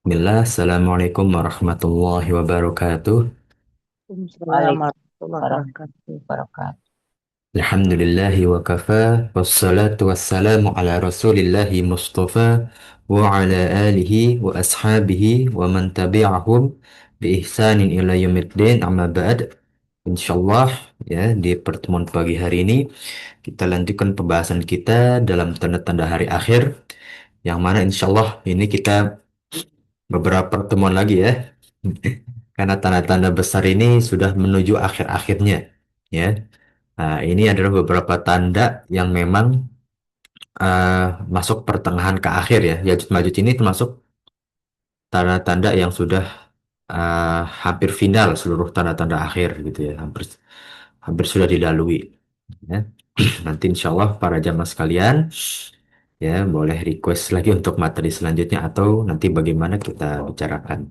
Bismillah, Assalamualaikum warahmatullahi wabarakatuh. Waalaikumsalam Waalaikumsalam warahmatullahi wabarakatuh. warahmatullahi wabarakatuh. Alhamdulillahi wa kafa, wassalatu wassalamu ala rasulillahi mustafa, wa ala alihi wa ashabihi wa man tabi'ahum bi ihsanin ila yaumiddin amma ba'd. Insyaallah ya di pertemuan pagi hari ini kita lanjutkan pembahasan kita dalam tanda-tanda hari akhir yang mana insyaallah ini kita beberapa pertemuan lagi ya. Karena tanda-tanda besar ini sudah menuju akhir-akhirnya, ya. Nah, ini adalah beberapa tanda yang memang masuk pertengahan ke akhir ya. Yajud Majud ini termasuk tanda-tanda yang sudah hampir final seluruh tanda-tanda akhir gitu ya. Hampir hampir sudah dilalui. Ya. Nanti insya Allah para jamaah sekalian ya boleh request lagi untuk materi selanjutnya atau nanti bagaimana kita bicarakan.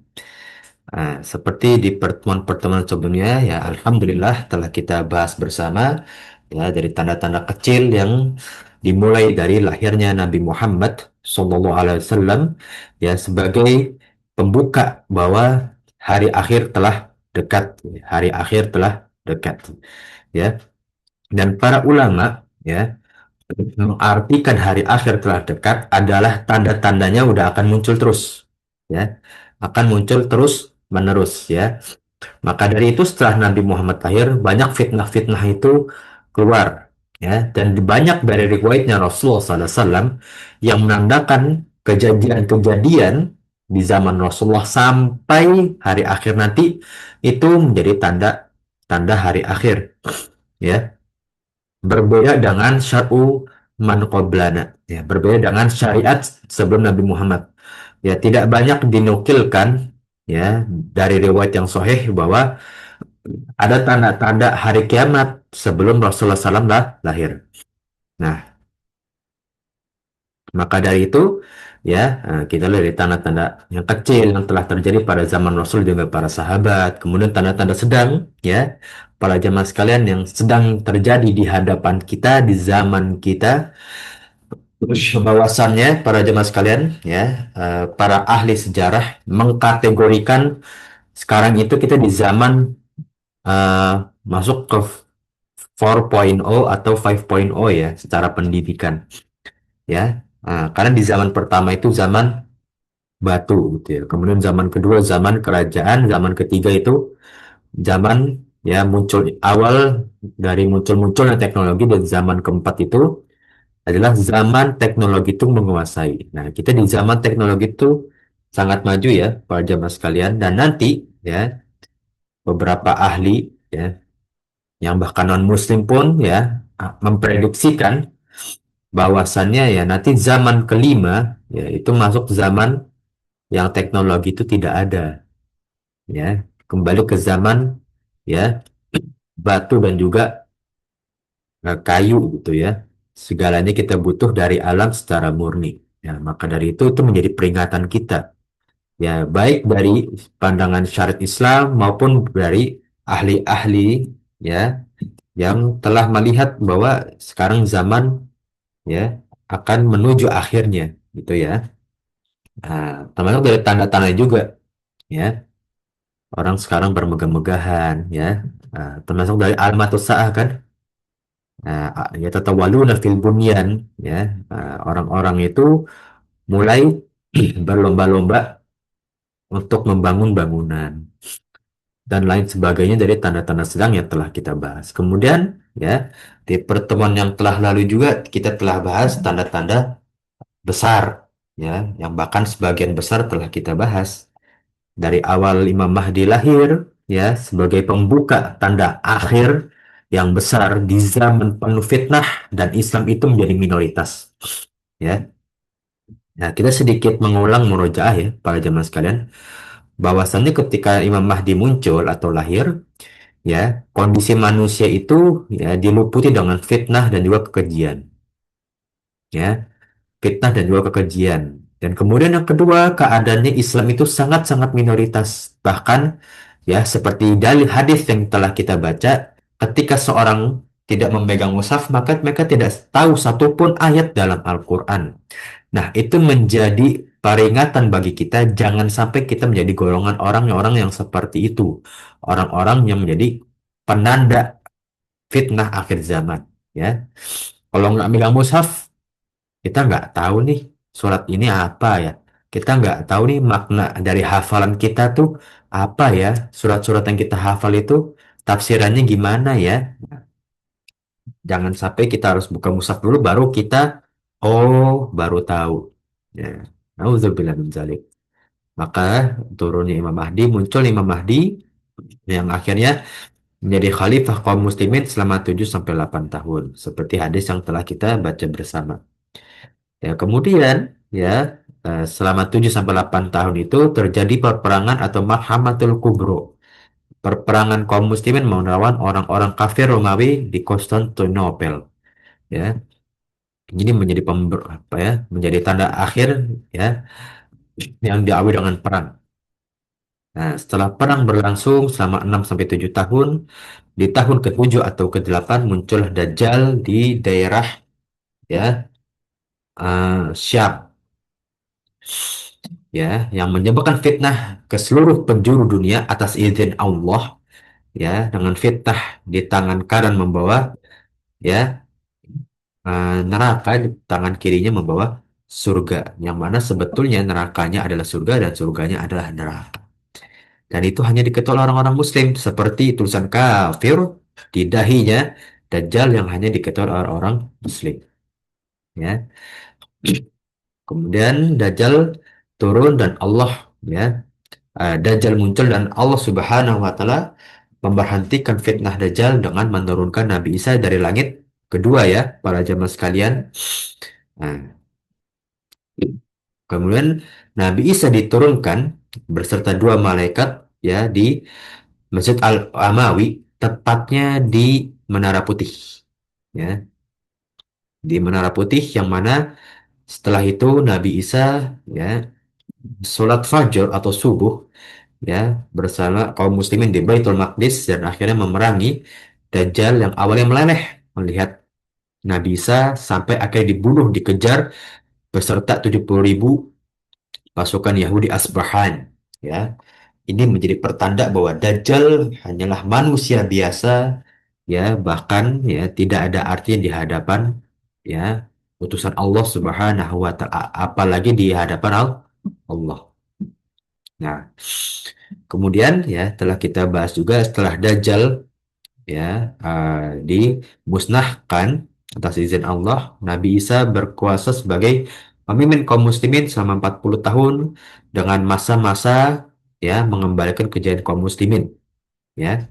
Nah, seperti di pertemuan-pertemuan sebelumnya, ya Alhamdulillah telah kita bahas bersama ya dari tanda-tanda kecil yang dimulai dari lahirnya Nabi Muhammad SAW ya sebagai pembuka bahwa hari akhir telah dekat, hari akhir telah dekat ya. Dan para ulama ya mengartikan hari akhir telah dekat adalah tanda-tandanya udah akan muncul terus ya akan muncul terus menerus ya. Maka dari itu setelah Nabi Muhammad lahir banyak fitnah-fitnah itu keluar ya dan banyak dari riwayatnya Rasulullah SAW yang menandakan kejadian-kejadian di zaman Rasulullah sampai hari akhir nanti itu menjadi tanda tanda hari akhir ya. Berbeda dengan syar'u man qablana ya, berbeda dengan syariat sebelum Nabi Muhammad. Ya, tidak banyak dinukilkan ya dari riwayat yang sahih bahwa ada tanda-tanda hari kiamat sebelum Rasulullah SAW lahir. Nah, maka dari itu ya kita lihat dari tanda-tanda yang kecil yang telah terjadi pada zaman Rasul juga para sahabat. Kemudian tanda-tanda sedang ya para jamaah sekalian yang sedang terjadi di hadapan kita di zaman kita. Terus bahwasannya para jemaah sekalian ya, para ahli sejarah mengkategorikan sekarang itu kita di zaman masuk ke 4.0 atau 5.0 ya secara pendidikan ya. Karena di zaman pertama itu zaman batu gitu ya. Kemudian zaman kedua zaman kerajaan, zaman ketiga itu zaman ya muncul awal dari muncul-munculnya teknologi dan zaman keempat itu adalah zaman teknologi itu menguasai. Nah, kita di zaman teknologi itu sangat maju ya, para jamaah sekalian. Dan nanti ya, beberapa ahli ya, yang bahkan non-muslim pun ya, memprediksikan bahwasannya ya nanti zaman kelima ya itu masuk zaman yang teknologi itu tidak ada ya. Kembali ke zaman ya batu dan juga kayu gitu ya. Segalanya kita butuh dari alam secara murni. Ya, maka dari itu menjadi peringatan kita. Ya, baik dari pandangan syariat Islam maupun dari ahli-ahli ya yang telah melihat bahwa sekarang zaman ya akan menuju akhirnya gitu ya. Nah, termasuk dari tanda-tanda juga ya. Orang sekarang bermegah-megahan ya. Termasuk dari alamatus saah kan. Nah, ya tatawaluna fil bunyan ya. Orang-orang itu mulai berlomba-lomba untuk membangun bangunan dan lain sebagainya dari tanda-tanda sedang yang telah kita bahas. Kemudian ya di pertemuan yang telah lalu juga kita telah bahas tanda-tanda besar ya yang bahkan sebagian besar telah kita bahas dari awal Imam Mahdi lahir ya sebagai pembuka tanda akhir yang besar di zaman penuh fitnah dan Islam itu menjadi minoritas ya. Nah, kita sedikit mengulang murojaah ya para jamaah sekalian bahwasannya ketika Imam Mahdi muncul atau lahir ya kondisi manusia itu ya diluputi dengan fitnah dan juga kekejian ya fitnah dan juga kekejian dan kemudian yang kedua keadaannya Islam itu sangat-sangat minoritas bahkan ya seperti dalil hadis yang telah kita baca ketika seorang tidak memegang mushaf maka mereka tidak tahu satupun ayat dalam Al-Quran. Nah, itu menjadi peringatan bagi kita jangan sampai kita menjadi golongan orang-orang yang seperti itu. Orang-orang yang menjadi penanda fitnah akhir zaman. Ya, kalau nggak megang mushaf, kita nggak tahu nih surat ini apa ya. Kita nggak tahu nih makna dari hafalan kita tuh apa ya. Surat-surat yang kita hafal itu tafsirannya gimana ya. Jangan sampai kita harus buka mushaf dulu baru kita baru tahu. Ya. Nauzubillah min dzalik. Maka turunnya Imam Mahdi, muncul Imam Mahdi yang akhirnya menjadi khalifah kaum muslimin selama 7 sampai 8 tahun. Seperti hadis yang telah kita baca bersama. Ya, kemudian ya selama 7 sampai 8 tahun itu terjadi perperangan atau Mahamatul Kubro. Perperangan kaum muslimin melawan orang-orang kafir Romawi di Konstantinopel. Ya, ini menjadi apa ya, menjadi tanda akhir ya yang diawali dengan perang. Nah, setelah perang berlangsung selama 6 sampai 7 tahun, di tahun ke-7 atau ke-8 muncullah Dajjal di daerah ya Syam ya yang menyebabkan fitnah ke seluruh penjuru dunia atas izin Allah ya dengan fitnah di tangan kanan membawa ya neraka, di tangan kirinya membawa surga, yang mana sebetulnya nerakanya adalah surga dan surganya adalah neraka. Dan itu hanya diketahui oleh orang-orang muslim seperti tulisan kafir di dahinya Dajjal yang hanya diketahui oleh orang muslim ya. Kemudian Dajjal turun dan Allah ya Dajjal muncul dan Allah Subhanahu wa taala memberhentikan fitnah Dajjal dengan menurunkan Nabi Isa dari langit kedua ya para jemaah sekalian. Nah, kemudian Nabi Isa diturunkan beserta dua malaikat ya di Masjid Al-Amawi, tepatnya di Menara Putih ya, di Menara Putih yang mana setelah itu Nabi Isa ya sholat fajar atau subuh ya bersama kaum muslimin di Baitul Maqdis dan akhirnya memerangi Dajjal yang awalnya meleleh melihat Nabi Isa sampai akhirnya dibunuh dikejar beserta 70.000 pasukan Yahudi Asbahan ya. Ini menjadi pertanda bahwa Dajjal hanyalah manusia biasa ya, bahkan ya tidak ada artinya di hadapan ya utusan Allah Subhanahu wa taala, apalagi di hadapan Allah. Nah, kemudian ya telah kita bahas juga setelah Dajjal ya dimusnahkan atas izin Allah, Nabi Isa berkuasa sebagai pemimpin kaum muslimin selama 40 tahun dengan masa-masa ya mengembalikan kejayaan kaum muslimin ya.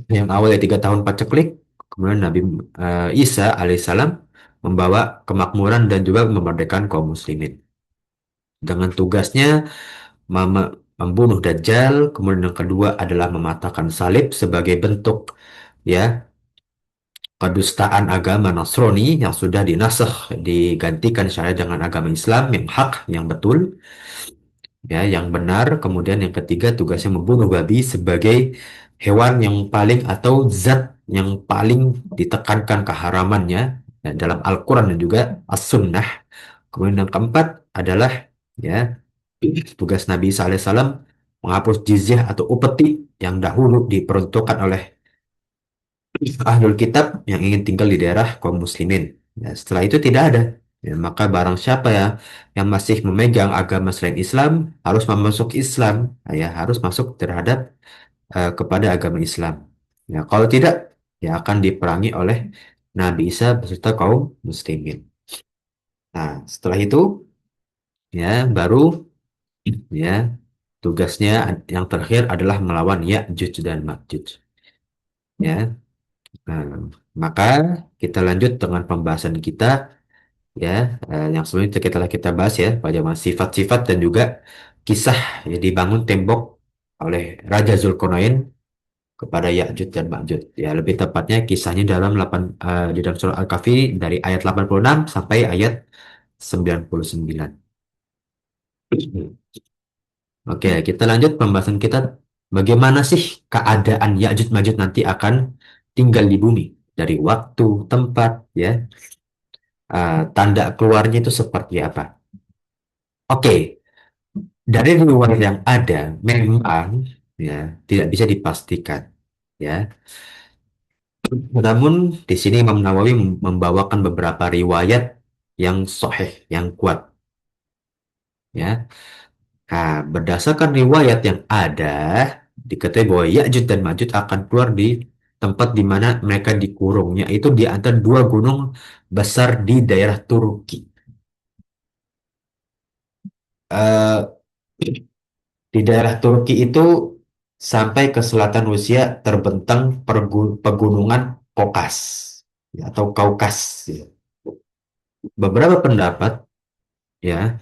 Yang awalnya 3 tahun paceklik, kemudian Nabi Isa alaihissalam membawa kemakmuran dan juga memerdekakan kaum muslimin. Dengan tugasnya membunuh Dajjal, kemudian yang kedua adalah mematahkan salib sebagai bentuk ya kedustaan agama Nasrani yang sudah dinasakh digantikan syariat dengan agama Islam yang hak, yang betul, ya, yang benar. Kemudian yang ketiga tugasnya membunuh babi sebagai hewan yang paling atau zat yang paling ditekankan keharamannya ya, dalam Al-Quran dan juga As-Sunnah. Kemudian yang keempat adalah ya tugas Nabi Isa alaihissalam menghapus jizyah atau upeti yang dahulu diperuntukkan oleh ahlul kitab yang ingin tinggal di daerah kaum muslimin. Ya, setelah itu tidak ada. Ya, maka barang siapa ya yang masih memegang agama selain Islam harus masuk Islam, ya harus masuk terhadap kepada agama Islam. Ya, kalau tidak ya akan diperangi oleh Nabi Isa beserta kaum muslimin. Nah, setelah itu ya baru ya tugasnya yang terakhir adalah melawan Ya'juj dan Ma'juj. Ya, nah, maka kita lanjut dengan pembahasan kita ya yang sebelumnya kita bahas ya pada sifat-sifat dan juga kisah ya dibangun tembok oleh Raja Zulkarnain kepada Ya'juj dan Ma'juj. Ya lebih tepatnya kisahnya dalam di dalam surah Al-Kahfi dari ayat 86 sampai ayat 99. Oke, kita lanjut pembahasan kita. Bagaimana sih keadaan Ya'juj Ma'juj nanti akan tinggal di bumi dari waktu, tempat, ya, tanda keluarnya itu seperti apa? Oke, dari riwayat yang ada memang ya tidak bisa dipastikan ya. Namun di sini Imam Nawawi membawakan beberapa riwayat yang sahih, yang kuat ya. Nah, berdasarkan riwayat yang ada, diketahui bahwa Ya'juj dan Ma'juj akan keluar di tempat di mana mereka dikurung, yaitu di antara dua gunung besar di daerah Turki. Eh, di daerah Turki itu sampai ke selatan Rusia terbentang pegunungan Kokas ya, atau Kaukas. Ya. Beberapa pendapat ya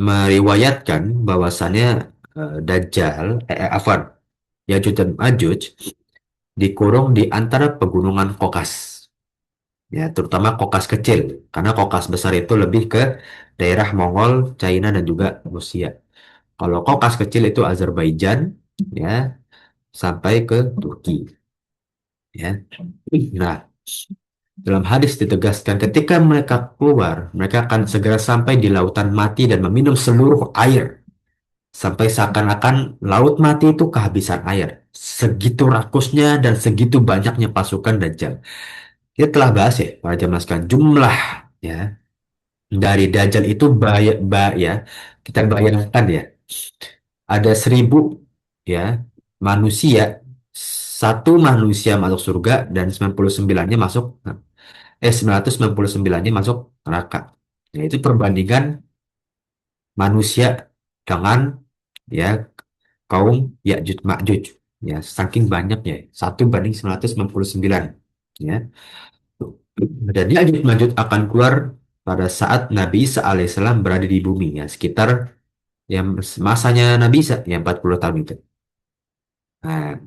meriwayatkan bahwasannya Dajjal, afwan, Ya'juj dan Ma'juj dikurung di antara pegunungan Kokas. Ya, terutama Kokas kecil, karena Kokas besar itu lebih ke daerah Mongol, China, dan juga Rusia. Kalau Kokas kecil itu Azerbaijan, ya, sampai ke Turki. Ya. Nah, dalam hadis ditegaskan ketika mereka keluar, mereka akan segera sampai di lautan mati dan meminum seluruh air. Sampai seakan-akan laut mati itu kehabisan air. Segitu rakusnya dan segitu banyaknya pasukan Dajjal. Kita telah bahas ya, para jamaah sekalian, jumlah ya dari Dajjal itu ya, kita bayangkan ya, ada 1.000 ya manusia, satu manusia masuk surga dan 99-nya masuk 999-nya masuk neraka. Ya, itu perbandingan manusia dengan ya kaum Ya'juj Ma'juj. Ya, saking banyaknya, 1 banding 999. Ya. Dan Ya'juj Ma'juj akan keluar pada saat Nabi Isa alaihissalam berada di bumi, ya, sekitar yang masanya Nabi Isa, ya 40 tahun itu. Nah,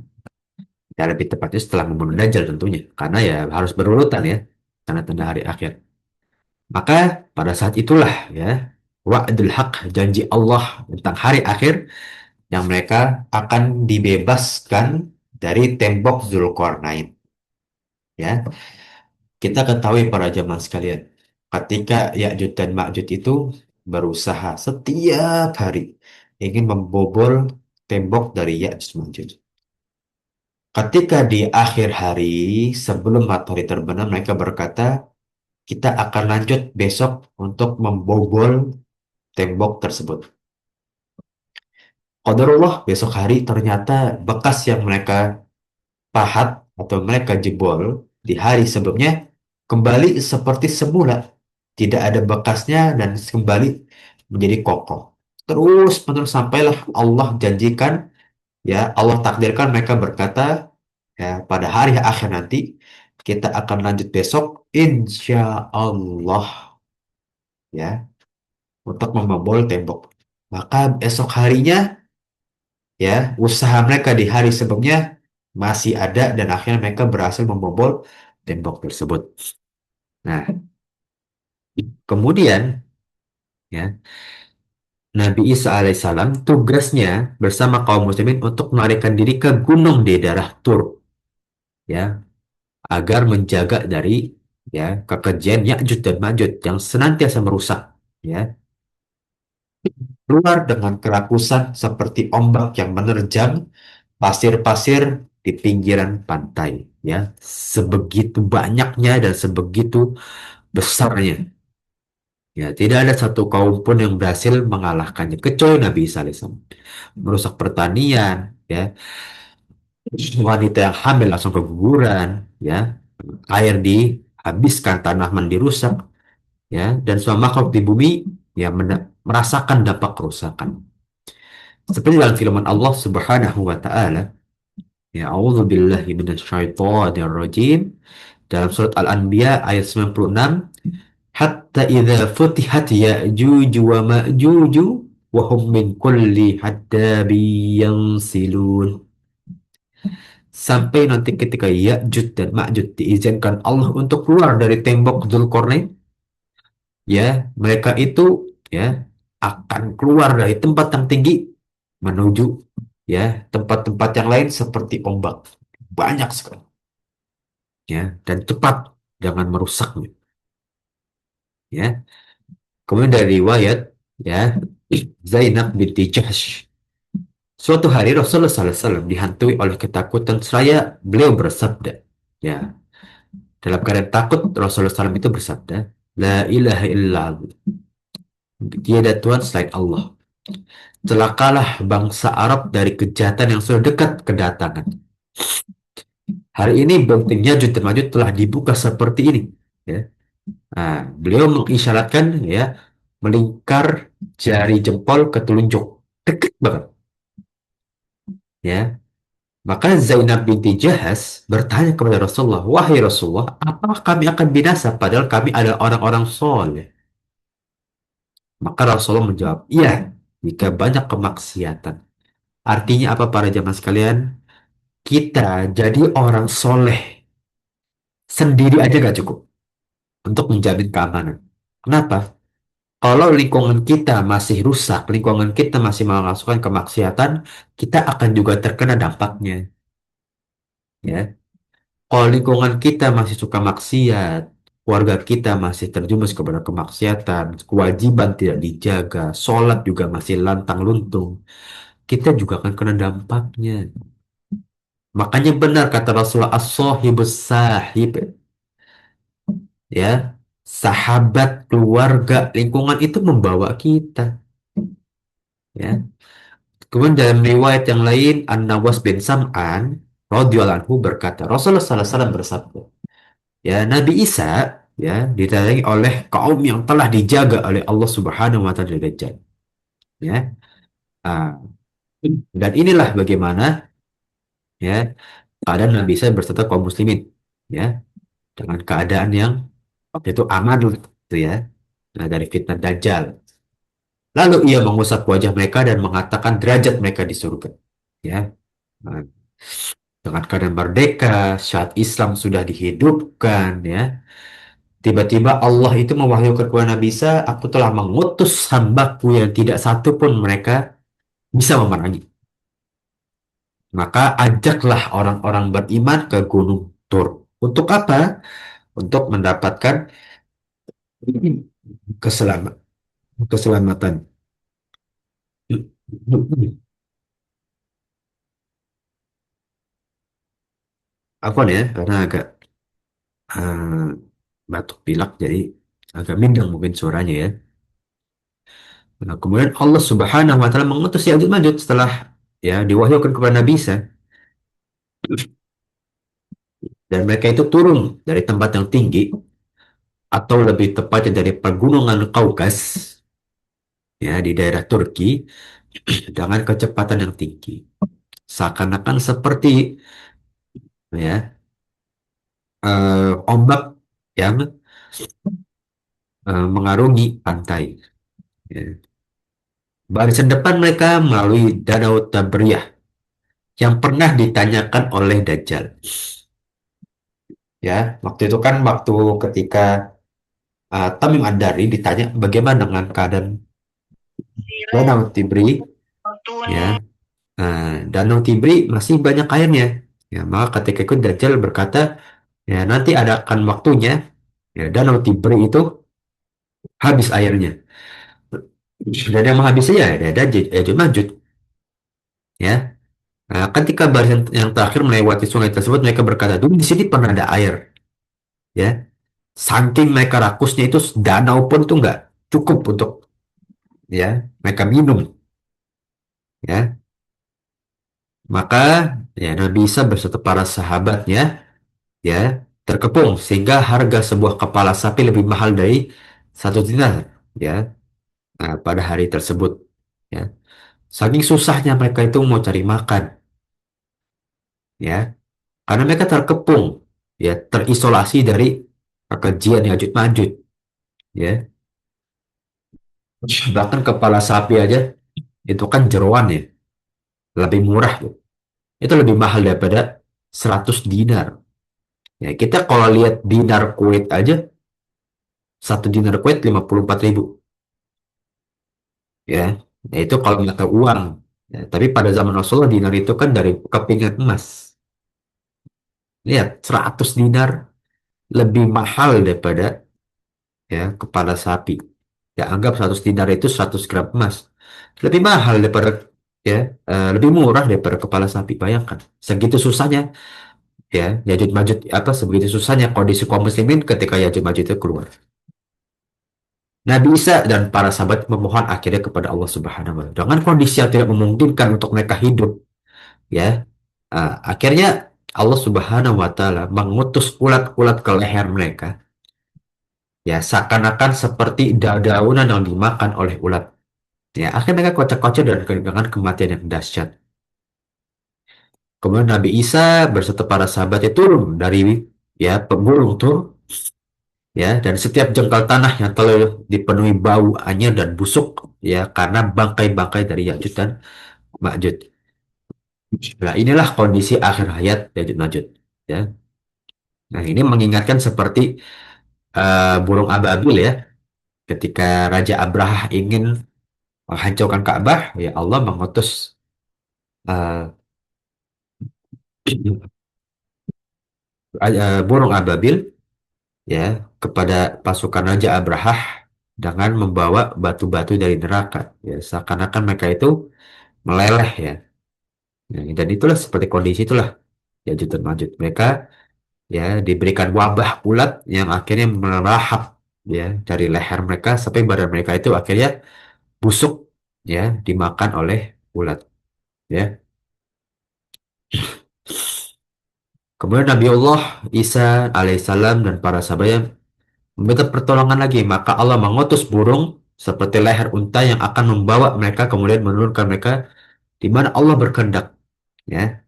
ya lebih tepatnya setelah membunuh Dajjal tentunya, karena ya harus berurutan ya, tanda-tanda hari akhir. Maka pada saat itulah ya, wa'dul haq, janji Allah tentang hari akhir, yang mereka akan dibebaskan dari tembok Zulkarnain. Ya, kita ketahui para jamaah sekalian, ketika Ya'juj dan Ma'juj itu berusaha setiap hari ingin membobol tembok dari Ya'juj Ma'juj. Ketika di akhir hari, sebelum matahari terbenam, mereka berkata, kita akan lanjut besok untuk membobol tembok tersebut. Qadarullah, besok hari ternyata bekas yang mereka pahat atau mereka jebol di hari sebelumnya kembali seperti semula. Tidak ada bekasnya dan kembali menjadi kokoh. Terus menerus sampailah Allah janjikan, ya Allah takdirkan mereka berkata, ya pada hari akhir nanti kita akan lanjut besok insya Allah ya untuk membobol tembok. Maka esok harinya ya usaha mereka di hari sebelumnya masih ada dan akhirnya mereka berhasil membobol tembok tersebut. Nah, kemudian ya Nabi Isa alaihissalam tugasnya bersama kaum muslimin untuk melarikan diri ke gunung di daerah Tur ya agar menjaga dari ya kekejian Ya'juj dan Ma'juj yang senantiasa merusak ya keluar dengan kerakusan seperti ombak yang menerjang pasir-pasir di pinggiran pantai ya sebegitu banyaknya dan sebegitu besarnya ya tidak ada satu kaum pun yang berhasil mengalahkannya kecuali Nabi Isa alaihissalam merusak pertanian ya wanita yang hamil langsung keguguran ya air dihabiskan tanaman dirusak ya dan semua makhluk di bumi ya merasakan dampak kerusakan seperti dalam firman Allah Subhanahu wa taala ya a'udzubillahi minasyaitonirrajim dalam surat Al-Anbiya ayat 96 hatta idza futihat ya'juj wa ma'juj wa hum min kulli haddabi yansilun sampai nanti ketika Ya'juj dan Ma'juj diizinkan Allah untuk keluar dari tembok Dzulqarnain ya mereka itu ya akan keluar dari tempat yang tinggi menuju ya tempat-tempat yang lain seperti ombak banyak sekali ya dan cepat jangan merusaknya ya kemudian dari riwayat ya, Zainab binti Jahsh. Suatu hari Rasulullah SAW dihantui oleh ketakutan seraya beliau bersabda, ya, dalam keadaan takut Rasulullah SAW itu bersabda, La ilaha illallah, tiada Tuhan selain Allah. Celakalah bangsa Arab dari kejahatan yang sudah dekat kedatangan. Hari ini benteng Ya'juj dan Ma'juj telah dibuka seperti ini. Ya. Nah, beliau mengisyaratkan, ya, melingkar jari jempol ke telunjuk. Dekat banget. Ya. Maka Zainab binti Jahas bertanya kepada Rasulullah, Wahai Rasulullah, apakah kami akan binasa padahal kami adalah orang-orang soleh? Maka Rasulullah menjawab, iya, jika banyak kemaksiatan. Artinya apa para jamaah sekalian? Kita jadi orang soleh sendiri aja gak cukup untuk menjamin keamanan. Kenapa? Kalau lingkungan kita masih rusak, lingkungan kita masih memasukkan kemaksiatan, kita akan juga terkena dampaknya. Ya, kalau lingkungan kita masih suka maksiat, keluarga kita masih terjumus kepada kemaksiatan, kewajiban tidak dijaga, sholat juga masih lantang luntung, kita juga akan kena dampaknya. Makanya benar kata Rasulullah, as-sahibus sahib, ya, sahabat, keluarga, lingkungan itu membawa kita, ya. Kemudian dalam riwayat yang lain, An-Nawas bin Sam'an radhiyallahu anhu berkata, Rasulullah SAW bersabda, ya, Nabi Isa, ya, didatangi oleh kaum yang telah dijaga oleh Allah Subhanahu wa taala dari Dajjal, ya. Ah, dan inilah bagaimana, ya, keadaan Nabi Isa berserta kaum muslimin, ya, dengan keadaan yang waktu itu aman gitu, ya. Nah, dari fitnah Dajjal. Lalu ia mengusap wajah mereka dan mengatakan derajat mereka di surga. Ya, nah, dengan keadaan merdeka, saat Islam sudah dihidupkan, ya. Tiba-tiba Allah itu mewahyukan kepada Nabi Isa, aku telah mengutus hambaku yang tidak satu pun mereka bisa memerangi. Maka ajaklah orang-orang beriman ke Gunung Tur. Untuk apa? Untuk mendapatkan keselamat, keselamatan. Aku nih, ya, karena agak eh, batuk pilek jadi agak mindeng mungkin suaranya, ya. Nah, kemudian Allah Subhanahu wa taala mengutus Ya'juj Ma'juj setelah, ya, diwahyukan kepada Nabi Isa, dan mereka itu turun dari tempat yang tinggi atau lebih tepatnya dari pegunungan Kaukas, ya, di daerah Turki dengan kecepatan yang tinggi. Seakan-akan seperti, ya, ombak yang mengarungi pantai. Ya. Barisan depan mereka melalui Danau Tabriyah yang pernah ditanyakan oleh Dajjal. Ya, waktu itu kan waktu ketika Tamim Ad-Dari ditanya bagaimana dengan keadaan Danau Tibri, ya. Danau Tibri masih banyak airnya. Ya, maka ketika itu Dajjal berkata, ya, nanti ada akan waktunya, ya, Danau Tibri itu habis airnya. Dan yang menghabisinya ya ada Ya'juj Ma'juj, ya. Nah, ketika barisan yang terakhir melewati sungai tersebut, mereka berkata, dulu di sini pernah ada air, ya. Saking mereka rakusnya itu danau pun tuh nggak cukup untuk, ya, mereka minum, ya. Maka, ya, Nabi Isa beserta para sahabatnya, ya, terkepung sehingga harga sebuah kepala sapi lebih mahal dari 1 dinar, ya. Nah, pada hari tersebut, ya, saking susahnya mereka itu mau cari makan, ya, karena mereka terkepung, ya, terisolasi dari kekejian Ya'juj Ma'juj, ya. Bahkan kepala sapi aja itu kan jeroan, ya, lebih murah, ya. Itu lebih mahal daripada 100 dinar. Ya, kita kalau lihat dinar Kuwait aja, 1 dinar Kuwait 54.000, ya. Nah, itu kalau mata uang. Ya, tapi pada zaman Rasulullah dinar itu kan dari kepingan emas. Lihat, 100 dinar lebih mahal daripada, ya, kepala sapi. Ya, anggap 100 dinar itu 100 gram emas. Lebih mahal daripada, ya, lebih murah daripada kepala sapi. Bayangkan, segitu susahnya, ya, Yajud Majud, apa, sebegitu susahnya kondisi kaum muslimin ketika Yajud Majud itu keluar. Nabi Isa dan para sahabat memohon akhirnya kepada Allah Subhanahu wa Ta'ala dengan kondisi yang tidak memungkinkan untuk mereka hidup, ya. Akhirnya Allah Subhanahu wa Ta'ala mengutus ulat-ulat ke leher mereka, ya, seakan-akan seperti daunan yang dimakan oleh ulat. Ya, akhirnya mereka kocak-kocak dan kehilangan kematian yang dahsyat. Kemudian Nabi Isa berserta para sahabatnya turun dari, ya, pemburung tuh, ya, dan setiap jengkal tanah yang telah dipenuhi bau anyir dan busuk, ya, karena bangkai-bangkai dari Ya'juj dan Ma'juj. Nah, inilah kondisi akhir hayat Ya'juj Ma'juj, ya. Nah, ini mengingatkan seperti burung ababil, ya, ketika Raja Abraha ingin menghancurkan Ka'bah, ya, Allah mengutus eh, burung ababil, ya, kepada pasukan Raja Abrahah dengan membawa batu-batu dari neraka, ya, seakan-akan mereka itu meleleh, ya. Nah, dan itulah seperti kondisi itulah ya Ya'juj Ma'juj. Mereka, ya, diberikan wabah ulat yang akhirnya melahap, ya, dari leher mereka sampai badan mereka itu akhirnya busuk, ya, dimakan oleh ulat, ya. Kemudian Nabiullah Isa alaihissalam dan para sahabatnya meminta pertolongan lagi, maka Allah mengutus burung seperti leher unta yang akan membawa mereka kemudian menurunkan mereka di mana Allah berkehendak, ya.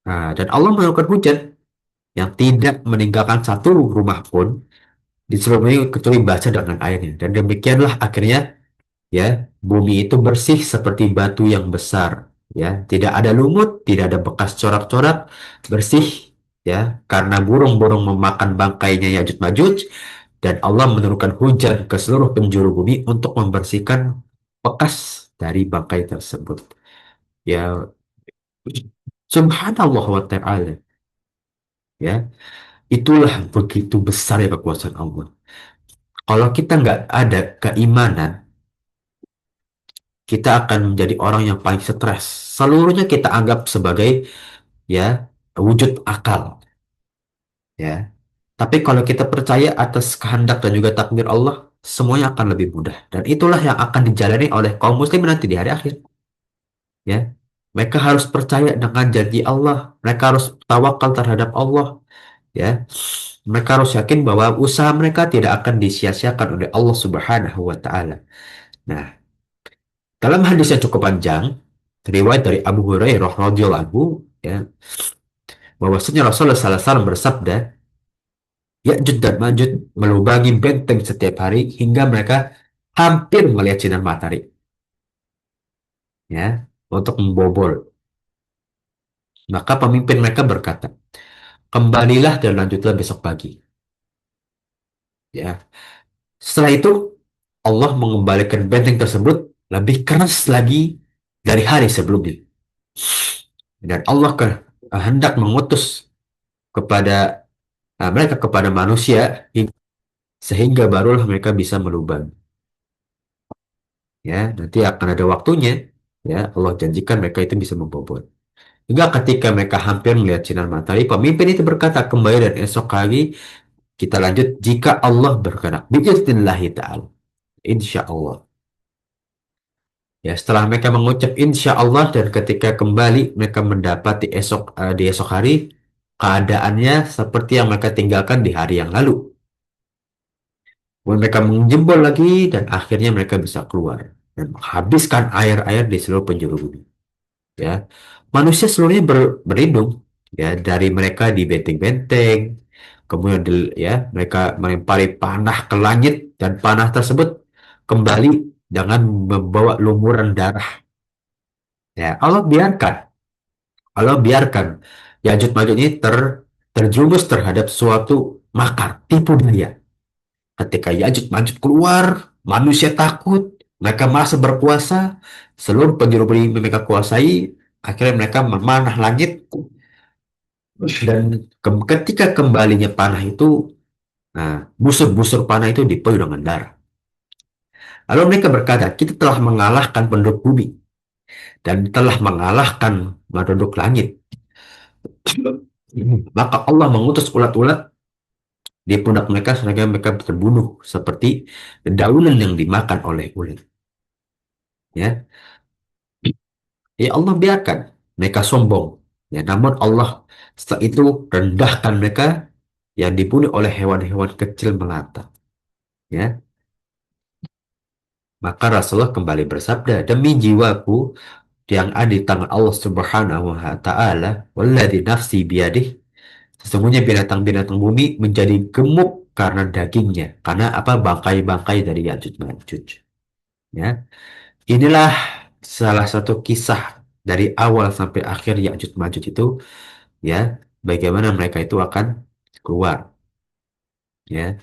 Dan Allah menurunkan hujan yang tidak meninggalkan satu rumah pun di seluruh bumi kecuali basah dengan airnya, dan demikianlah akhirnya, ya, bumi itu bersih seperti batu yang besar, ya, tidak ada lumut, tidak ada bekas corak-corak, bersih, ya, karena burung-burung memakan bangkainya Ya'juj Ma'juj. Dan Allah menurunkan hujan ke seluruh penjuru bumi untuk membersihkan bekas dari bangkai tersebut. Ya, subhanallah wa ta'ala. Ya, itulah begitu besar ya kekuasaan Allah. Kalau kita nggak ada keimanan, kita akan menjadi orang yang paling stres. Seluruhnya kita anggap sebagai, ya, wujud akal. Ya. Tapi kalau kita percaya atas kehendak dan juga takdir Allah, semuanya akan lebih mudah. Dan itulah yang akan dijalani oleh kaum muslim nanti di hari akhir. Ya, mereka harus percaya dengan janji Allah, mereka harus tawakal terhadap Allah, ya, mereka harus yakin bahwa usaha mereka tidak akan disia-siakan oleh Allah Subhanahu wa Ta'ala. Nah, dalam hadis yang cukup panjang, riwayat dari Abu Hurairah radhiyallahu anhu, ya, bahwasanya Rasulullah sallallahu alaihi wasallam bersabda, Ya'juj dan Ma'juj melubangi benteng setiap hari hingga mereka hampir melihat sinar matahari, ya, untuk membobol. Maka pemimpin mereka berkata, kembalilah dan lanjutlah besok pagi. Ya, setelah itu Allah mengembalikan benteng tersebut lebih keras lagi dari hari sebelumnya. Dan Allah hendak mengutus kepada mereka kepada manusia sehingga barulah mereka bisa melubang. Ya, nanti akan ada waktunya. Ya, Allah janjikan mereka itu bisa membobol. Hingga ketika mereka hampir melihat sinar matahari, pemimpin itu berkata, kembali dan esok pagi kita lanjut jika Allah berkenan. Biiznillah ta'ala. Insya Allah. Ya, setelah mereka mengucap insya Allah dan ketika kembali mereka mendapati di esok hari keadaannya seperti yang mereka tinggalkan di hari yang lalu. Kemudian mereka menjebol lagi dan akhirnya mereka bisa keluar dan menghabiskan air-air di seluruh penjuru bumi. Ya, manusia seluruhnya berlindung, ya, dari mereka di benteng-benteng. Kemudian ya, mereka melempari panah ke langit dan panah tersebut kembali dengan membawa lumuran darah. Ya, Allah biarkan Ya'juj Ma'juj ini terjerumus terhadap suatu makar, tipu daya. Ketika Ya'juj Ma'juj keluar, manusia takut, mereka merasa berkuasa, seluruh penjuru bumi mereka kuasai, akhirnya mereka memanah langit, dan ketika kembalinya panah itu, nah, busur-busur panah itu dipenuhi dengan darah. Lalu mereka berkata, kita telah mengalahkan penduduk bumi dan telah mengalahkan penduduk langit. Maka Allah mengutus ulat-ulat di pundak mereka sehingga mereka terbunuh seperti dedaunan yang dimakan oleh ulat. Ya, ya Allah biarkan mereka sombong. Ya, namun Allah setelah itu rendahkan mereka yang dibunuh oleh hewan-hewan kecil melata. Ya, maka Rasulullah kembali bersabda, demi jiwaku yang ada di tangan Allah Subhanahu wa taala, walladzi nafsi biyadih, sesungguhnya binatang-binatang bumi menjadi gemuk karena dagingnya, karena apa? Bangkai-bangkai dari Ya'juj Ma'juj. Ya, inilah salah satu kisah dari awal sampai akhir Ya'juj Ma'juj itu, ya, bagaimana mereka itu akan keluar, ya.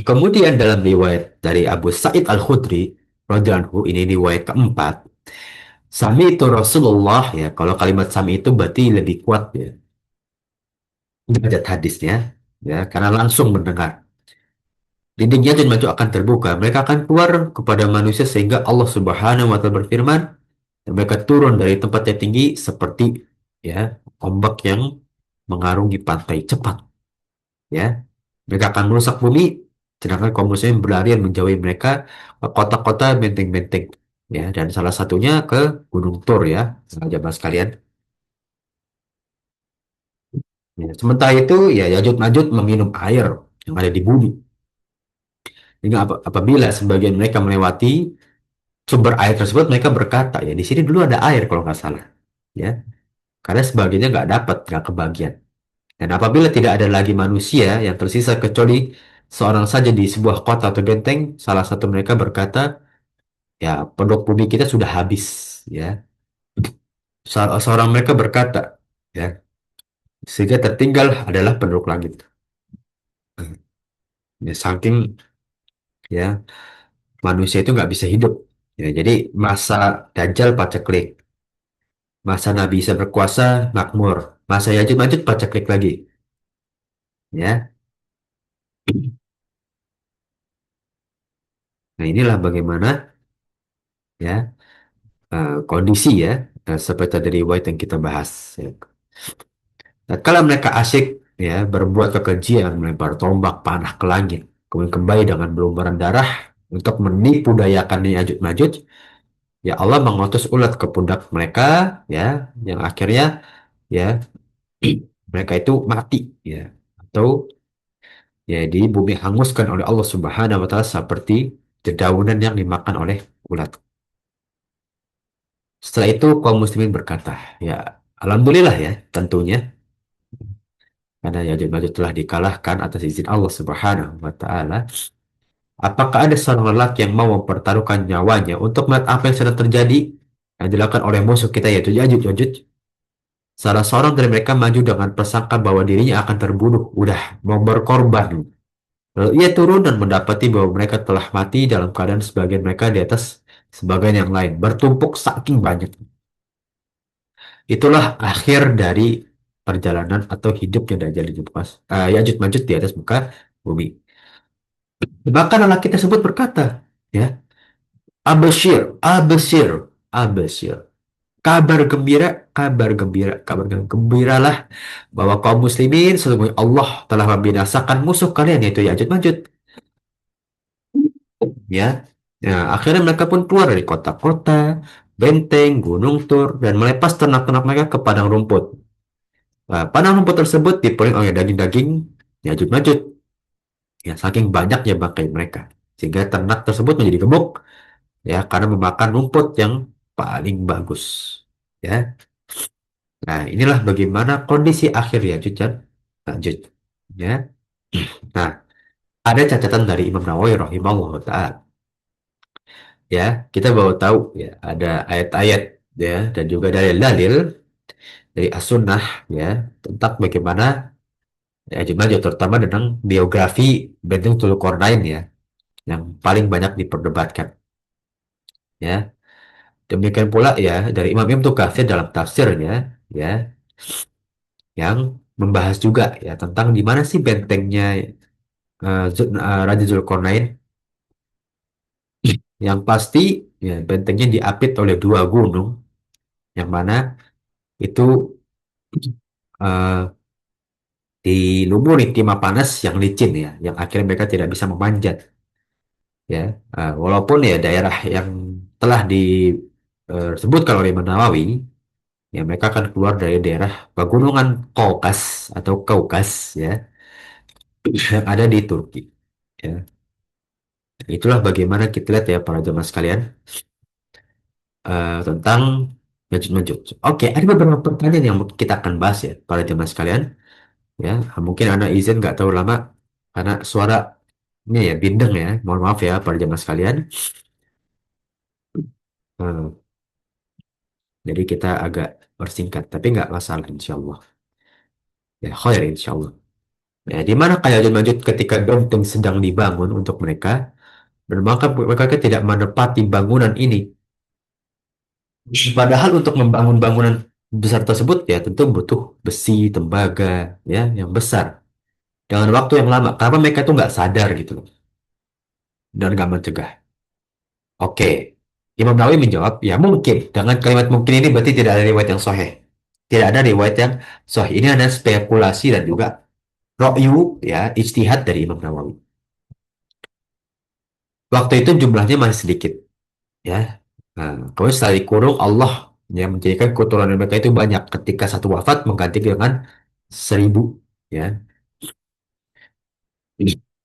Kemudian dalam riwayat dari Abu Sa'id Al-Khudri radhiyallahu anhu, ini riwayat keempat, sami itu Rasulullah, ya, kalau kalimat sami itu berarti lebih kuat, ya, derajat hadisnya, ya, karena langsung mendengar. Dindingnya dan maju akan terbuka. Mereka akan keluar kepada manusia sehingga Allah Subhanahu wa taala berfirman, dan mereka turun dari tempat yang tinggi seperti, ya, ombak yang mengarungi pantai cepat, ya. Mereka akan merusak bumi, sedangkan kaum muslimin berlarian menjauhi mereka ke kota-kota benteng-benteng, ya, dan salah satunya ke Gunung Tur, ya, jamaah sekalian. Ya, sementara itu, ya, Yajud Majud meminum air yang ada di bumi. Hingga apabila sebagian mereka melewati sumber air tersebut, mereka berkata, ya, di sini dulu ada air kalau nggak salah, ya, karena sebagiannya nggak dapat, nggak kebagian. Dan apabila tidak ada lagi manusia yang tersisa kecuali seorang saja di sebuah kota atau benteng, salah satu mereka berkata, ya, penduduk bumi kita sudah habis, ya. Seorang mereka berkata, ya, sehingga tertinggal adalah penduduk langit. Ya, saking, ya, manusia itu nggak bisa hidup. Ya, jadi masa Dajjal paceklik, masa Nabi Isa berkuasa makmur, masa Yajud Majud paceklik lagi. Ya, nah inilah bagaimana, ya, kondisi, ya, seperti dari riwayat yang kita bahas. Ya. Nah, kalau mereka asyik, ya, berbuat kekejian, melempar tombak panah ke langit, kemudian kembali dengan berlumuran darah untuk menipu dayakan Ya'juj Ma'juj, ya Allah mengutus ulat ke pundak mereka, ya, yang akhirnya, ya, mereka itu mati, ya, atau, ya, di bumi hanguskan oleh Allah Subhanahu wa taala seperti dedaunan yang dimakan oleh ulat. Setelah itu kaum muslimin berkata, ya, alhamdulillah, ya, tentunya karena Ya'juj Ma'juj telah dikalahkan atas izin Allah Subhanahu wa taala. Apakah ada seorang lelaki yang mau mempertaruhkan nyawanya untuk melihat apa yang sedang terjadi yang dilakukan oleh musuh kita yaitu Ya'juj Ma'juj? Salah seorang dari mereka maju dengan prasangka bahwa dirinya akan terbunuh, udah mau berkorban. Lalu ia turun dan mendapati bahwa mereka telah mati dalam keadaan sebagian mereka di atas sebagian yang lain, bertumpuk saking banyak. Itulah akhir dari perjalanan atau hidupnya Dajjal di muka, Ya'juj Ma'juj di atas muka bumi. Bahkan lelaki tersebut berkata, ya, Abashir, Abashir, Abashir. Kabar gembira, kabar gembira. Gembiralah bahwa kaum muslimin sesungguhnya Allah telah membinasakan musuh kalian yaitu Ya'juj Ma'juj. Ya. Nah, akhirnya mereka pun keluar dari kota-kota, benteng, gunung tur, dan melepas ternak-ternak mereka ke padang rumput. Nah, padang rumput tersebut dipenuhi oleh daging-daging Ya'juj Ma'juj. Ya, saking banyaknya bangkai mereka. Sehingga ternak tersebut menjadi gemuk, ya, karena memakan rumput yang paling bagus. Ya. Nah, inilah bagaimana kondisi akhir ya, Jujan. Lanjut. Ya. Nah, ada catatan dari Imam Nawawi rahimahullah ta'ala. Ya, kita baru tahu, ya, ada ayat-ayat, ya, dan juga dari dalil dari As-Sunnah, ya, tentang bagaimana, ya, juga terutama tentang biografi Benteng Zulkarnain, ya, yang paling banyak diperdebatkan. Ya, demikian pula, ya, dari Imam Ibnu Katsir dalam tafsirnya, ya, yang membahas juga, ya, tentang di mana sih bentengnya Raja Zulkarnain. Yang pasti, ya, bentengnya diapit oleh dua gunung, yang mana itu eh, dilumuri timah panas yang licin ya, yang akhirnya mereka tidak bisa memanjat ya. Walaupun ya daerah yang telah disebutkan oleh Imam Nawawi, ya mereka akan keluar dari daerah pegunungan Kaukas atau Kaukas ya, yang ada di Turki ya. Itulah bagaimana kita lihat ya para jemaah sekalian, tentang Ya'juj Ma'juj. Oke, ada beberapa pertanyaan yang kita akan bahas ya para jemaah sekalian ya. Mungkin Anda izin nggak tahu lama karena suaranya ya bindeng ya. Mohon maaf ya para jemaah sekalian. Eh, jadi kita agak bersingkat, tapi nggak masalah insya Allah. Ya, khair insya Allah. Ya, di mana kayak Ya'juj Ma'juj ketika benteng sedang dibangun untuk mereka, dan maka mereka tidak menepati bangunan ini. Padahal untuk membangun bangunan besar tersebut ya tentu butuh besi, tembaga ya yang besar dengan waktu yang lama. Karena mereka tuh nggak sadar gitu loh dan nggak mencegah. Oke, Imam Nawawi menjawab, ya mungkin. Dengan kalimat mungkin ini berarti tidak ada riwayat yang sahih. Tidak ada riwayat yang sahih. Ini adalah spekulasi dan juga ro'yu ya ijtihad dari Imam Nawawi. Waktu itu jumlahnya masih sedikit ya. Nah, kemudian setelah dikurung Allah yang menjadikan keturunan mereka itu banyak. Ketika satu wafat mengganti dengan 1.000 ya.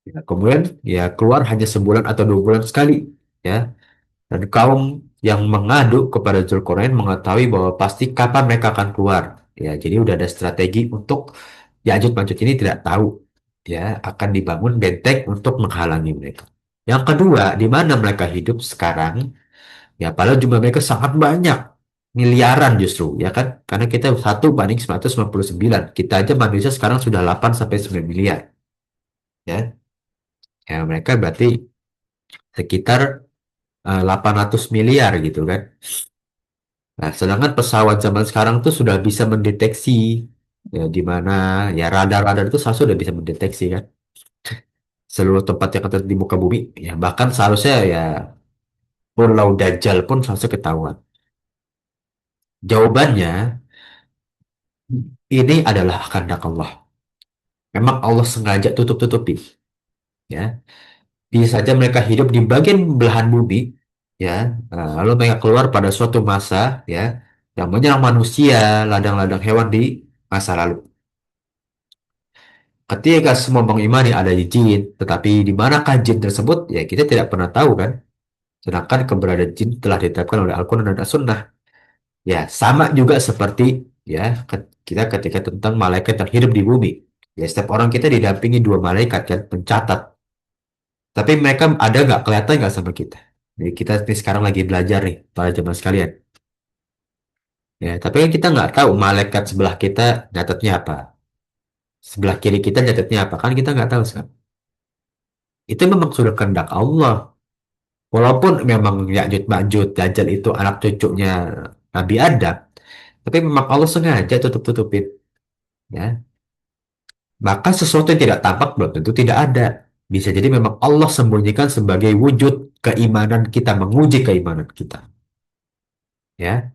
Ya, kemudian ya keluar hanya sebulan atau 2 bulan sekali ya. Dan kaum yang mengadu kepada Zulkarnain mengetahui bahwa pasti kapan mereka akan keluar. Ya, jadi udah ada strategi untuk Ya'juj Ma'juj ini tidak tahu ya akan dibangun benteng untuk menghalangi mereka. Yang kedua, di mana mereka hidup sekarang? Ya, padahal jumlah mereka sangat banyak, miliaran justru, ya kan? Karena kita 1 banding 999. Kita aja manusia sekarang sudah 8 sampai 9 miliar, ya. Ya, mereka berarti sekitar 800 miliar gitu kan. Nah, sedangkan pesawat zaman sekarang tuh sudah bisa mendeteksi ya di mana ya radar-radar itu seharusnya sudah bisa mendeteksi kan seluruh tempat yang ada di muka bumi. Ya, bahkan seharusnya ya Pulau Dajjal pun seharusnya ketahuan. Jawabannya ini adalah kehendak Allah. Memang Allah sengaja tutup-tutupi, ya. Bisa saja mereka hidup di bagian belahan bumi, ya. Lalu mereka keluar pada suatu masa, ya, yang menyerang manusia, ladang-ladang hewan di masa lalu. Ketika semua mengimani ada jin, tetapi di manakah jin tersebut? Ya kita tidak pernah tahu kan. Sedangkan keberadaan jin telah ditetapkan oleh Al-Quran dan As-Sunnah. Ya sama juga seperti ya kita ketika tentang malaikat yang hidup di bumi. Ya setiap orang kita didampingi dua malaikat kan pencatat. Tapi mereka ada nggak kelihatan nggak sama kita? Jadi kita nih sekarang lagi belajar nih para jemaah sekalian. Ya tapi kan kita nggak tahu malaikat sebelah kita nyatetnya apa. Sebelah kiri kita nyatetnya apa kan kita nggak tahu sekarang. Itu memang sudah kehendak Allah. Walaupun memang Ya'juj Ma'juj Dajjal itu anak cucunya Nabi Adam, tapi memang Allah sengaja tutup-tutupin, ya. Maka sesuatu yang tidak tampak belum tentu tidak ada. Bisa jadi memang Allah sembunyikan sebagai wujud keimanan kita, menguji keimanan kita, ya.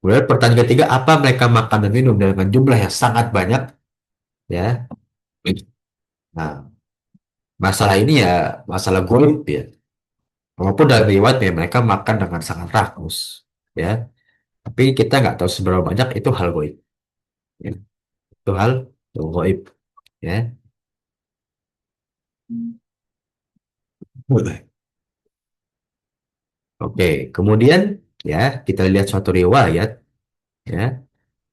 Kemudian pertanyaan ketiga, apa mereka makan dan minum dengan jumlah yang sangat banyak, ya. Nah, masalah ini ya masalah goib ya. Walaupun dari riwayat ya mereka makan dengan sangat rakus, ya. Tapi kita nggak tahu seberapa banyak itu hal goib. Ya. Itu hal goib, ya. Oke, kemudian ya kita lihat suatu riwayat ya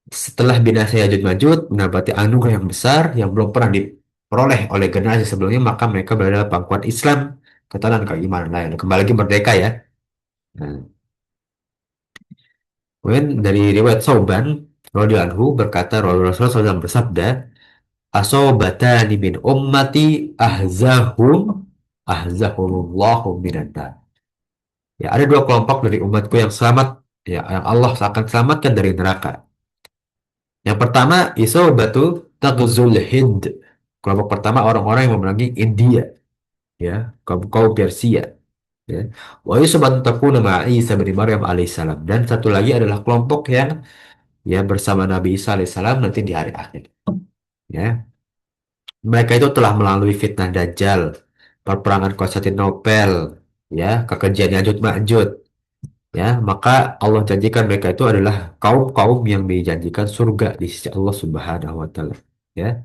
setelah binasa Ya'juj Ma'juj mendapati anugerah yang besar yang belum pernah diperoleh oleh generasi sebelumnya maka mereka berada dalam pangkuan Islam, ketaatan keimanan lain. Kembali lagi merdeka ya. Nah, kemudian dari riwayat Sauban radhiyallahu anhu berkata Rasulullah SAW bersabda, "Asobatani min ummati ahzahumullahu minan nar." Ya, ada dua kelompok dari umatku yang selamat, ya, yang Allah akan selamatkan dari neraka. Yang pertama, Isobatu Taghzul Hind. Kelompok pertama orang-orang yang memerangi India, ya, kaum kaum Persia. Ya. Wa yusban takuna ma'a Isa bin Maryam alaihissalam. Dan satu lagi adalah kelompok yang ya bersama Nabi Isa alaihissalam nanti di hari akhir. Ya. Mereka itu telah melalui fitnah Dajjal, perperangan Konstantinopel, ya, kekejian Yajud Ma'jud, ya, maka Allah janjikan mereka itu adalah kaum-kaum yang dijanjikan surga di sisi Allah Subhanahu wa taala, ya.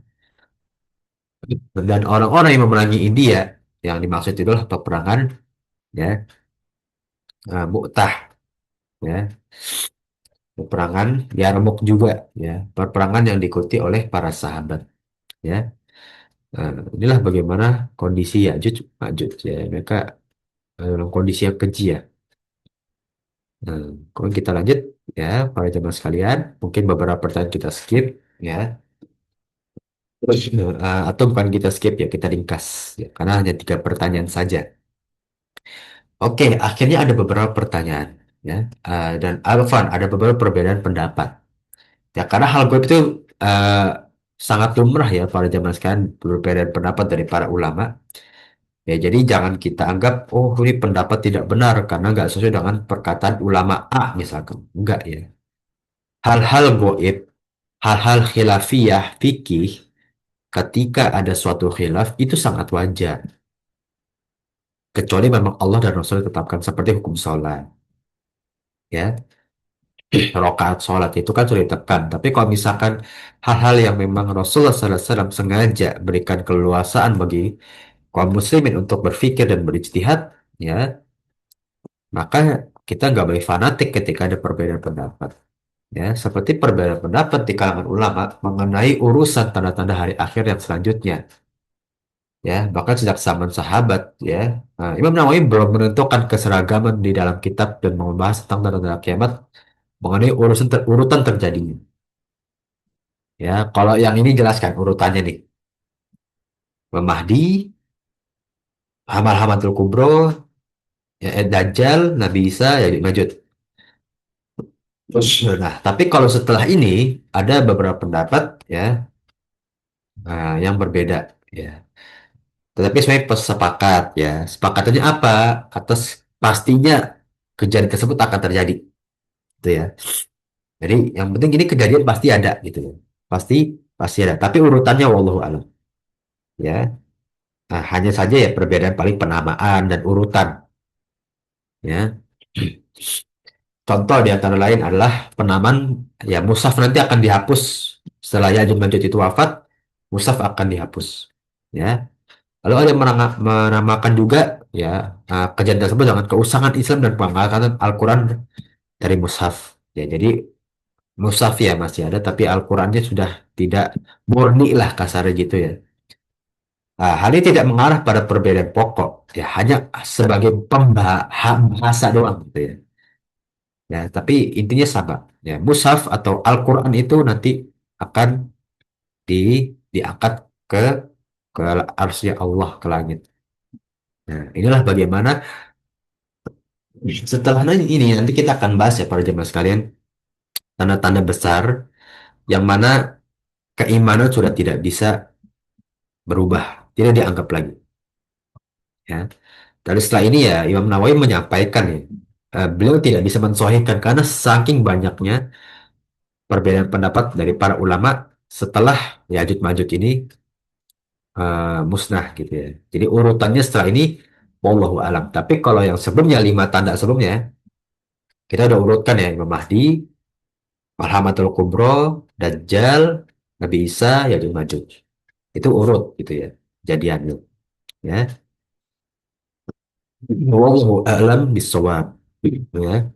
Dan orang-orang yang memerangi India yang dimaksud itu adalah peperangan, ya, Mu'tah, ya, peperangan Yarmuk juga, ya, peperangan yang diikuti oleh para sahabat, ya. Inilah bagaimana kondisi Ya'juj Ma'juj, ya, mereka dalam kondisi yang keji, ya. Nah, kalau kita lanjut, ya, para jemaah sekalian, mungkin beberapa pertanyaan kita skip, ya. Terus, atau bukan kita skip ya, kita ringkas, ya, karena hanya 3 pertanyaan saja. Oke, akhirnya ada beberapa pertanyaan, ya. Dan Alvan, ada beberapa perbedaan pendapat. Ya, karena hal goib itu eh, sangat lumrah ya para jemaah sekalian, perbedaan pendapat dari para ulama. Ya, jadi jangan kita anggap, oh ini pendapat tidak benar karena nggak sesuai dengan perkataan ulama A misalkan. Enggak ya. Hal-hal goib, hal-hal khilafiyah, fikih, ketika ada suatu khilaf, itu sangat wajar. Kecuali memang Allah dan Rasul tetapkan seperti hukum sholat. Ya, rakaat sholat itu kan sudah ditetapkan. Tapi kalau misalkan hal-hal yang memang Rasulullah SAW sengaja berikan keleluasaan bagi kaum muslimin untuk berpikir dan berijtihad, ya, maka kita nggak boleh fanatik ketika ada perbedaan pendapat. Ya, seperti perbedaan pendapat di kalangan ulama mengenai urusan tanda-tanda hari akhir yang selanjutnya. Ya, bahkan sejak zaman sahabat, ya, Imam Nawawi belum menentukan keseragaman di dalam kitab dan membahas tentang tanda-tanda kiamat mengenai urutan terjadinya. Ya, kalau yang ini jelaskan urutannya nih. Imam Mahdi, Hamatul Kubro, ya, Dajjal, Nabi Isa, ya, Majud. Nah, tapi kalau setelah ini ada beberapa pendapat, ya, yang berbeda, ya. Tetapi saya sepakat, ya. Sepakatannya apa? Atas pastinya kejadian tersebut akan terjadi, gitu ya. Jadi yang penting ini kejadian pasti ada, gitu ya. Pasti pasti ada. Tapi urutannya wallahu alam, ya. Nah, hanya saja ya perbedaan paling penamaan dan urutan, ya. Contoh di antara lain adalah penamaan, ya, mushaf nanti akan dihapus setelah Ya'juj Ma'juj itu wafat, mushaf akan dihapus, ya. Lalu ada yang menamakan juga, ya, kejadian tersebut dengan keusangan Islam dan pengangkatan Al-Quran dari mushaf. Ya, jadi mushaf ya masih ada, tapi Al-Qurannya sudah tidak murni lah kasarnya gitu ya. Hal ini tidak mengarah pada perbedaan pokok, ya, hanya sebagai pembahasa doang gitu ya. Ya, tapi intinya sama. Ya, mushaf atau Al-Quran itu nanti akan di diangkat ke ke arsy Allah, ke langit. Nah, inilah bagaimana setelah ini nanti kita akan bahas ya para jemaah sekalian, tanda-tanda besar yang mana keimanan sudah tidak bisa berubah, tidak dianggap lagi, ya. Dan setelah ini ya Imam Nawawi menyampaikan ya, beliau tidak bisa mensahihkan karena saking banyaknya perbedaan pendapat dari para ulama setelah Ya'juj Ma'juj ini musnah gitu ya. Jadi urutannya setelah ini wallahu alam. Tapi kalau yang sebelumnya 5 tanda sebelumnya kita udah urutkan ya, Imam Mahdi, Malhamatul Kubro, Dajjal, Nabi Isa, Ya'juj Ma'juj. Itu urut gitu ya jadiannya, ya. Wallahu a'lam bissawab, ya.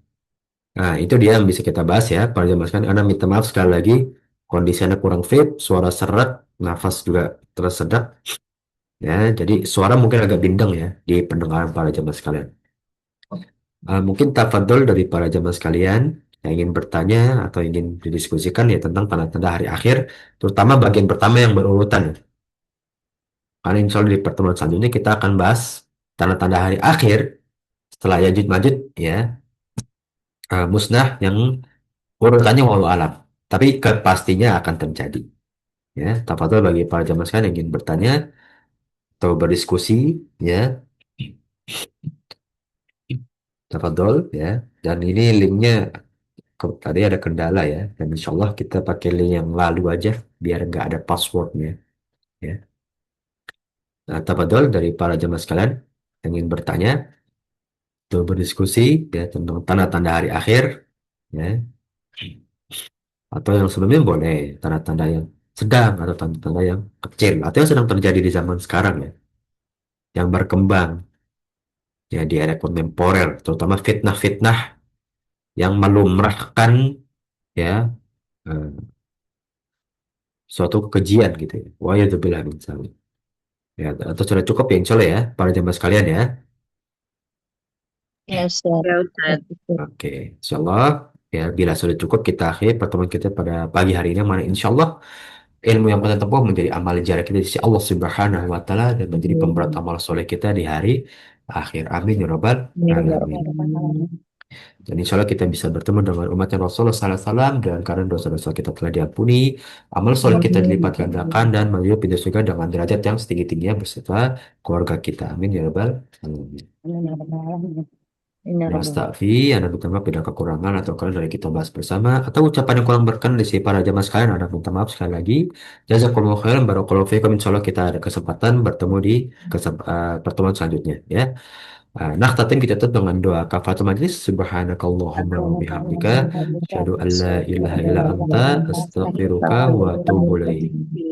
Nah, itu dia yang bisa kita bahas ya para jemaah sekalian. Anda minta maaf sekali lagi kondisinya kurang fit, suara seret, nafas juga tersedak, ya. Jadi suara mungkin agak bindeng ya di pendengaran para jemaah sekalian. Mungkin tafadhol dari para jemaah sekalian yang ingin bertanya atau ingin didiskusikan ya tentang tanda-tanda hari akhir, terutama bagian pertama yang berurutan. Karena insya Allah di pertemuan selanjutnya kita akan bahas tanda-tanda hari akhir setelah Yajud Majud, ya, musnah yang urutannya walau alam. Tapi kepastinya akan terjadi. Ya, tafadhol bagi para jamaah sekalian yang ingin bertanya atau berdiskusi, ya. tafadhol ya. Dan ini linknya tadi ada kendala ya. Dan insya Allah kita pakai link yang lalu aja biar nggak ada passwordnya ya. Nah, tafadhol dari para jemaah sekalian yang ingin bertanya atau berdiskusi ya tentang tanda-tanda hari akhir ya. Atau yang sebelumnya boleh tanda-tanda yang sedang atau tanda-tanda yang kecil atau yang sedang terjadi di zaman sekarang ya, yang berkembang ya di era kontemporer, terutama fitnah-fitnah yang melumrahkan ya eh, suatu kekejian gitu ya. Wa yadzubillah min dzalik. Ya, atau sudah cukup ya insya Allah ya para jemaah sekalian ya. Ya, siap. Ya Ustaz. Oke, insya Allah ya bila sudah cukup kita akhiri pertemuan kita pada pagi hari ini, mana insya Allah ilmu yang kita tempuh menjadi amal jariah kita di sisi Allah Subhanahu wa taala dan menjadi pemberat amal soleh kita di hari akhir. Amin ya rabbal alamin. Dan insya Allah kita bisa bertemu dengan umat Rasulullah Sallallahu Alaihi Wasallam dan karena dosa-dosa kita telah diampuni, amal soleh kita dilipat gandakan dan menuju pintu surga dengan derajat yang setinggi-tingginya beserta keluarga kita. Amin ya rabbal alamin. Ini Ya, Rabbi. Astaghfi, Anda minta maaf bila kekurangan atau kalau dari kita bahas bersama atau ucapan yang kurang berkenan di sisi para jamaah sekalian, Anda minta maaf sekali lagi. Jazakumullahu khairan, barakallahu fiikum. Insyaallah kita ada kesempatan bertemu di pertemuan selanjutnya ya. Tatim kita tutup dengan doa kafaratul majlis. Subhanakallahumma wa bihamdika, asyhadu an la ilaha illa anta, astaghfiruka wa atubu ilaik.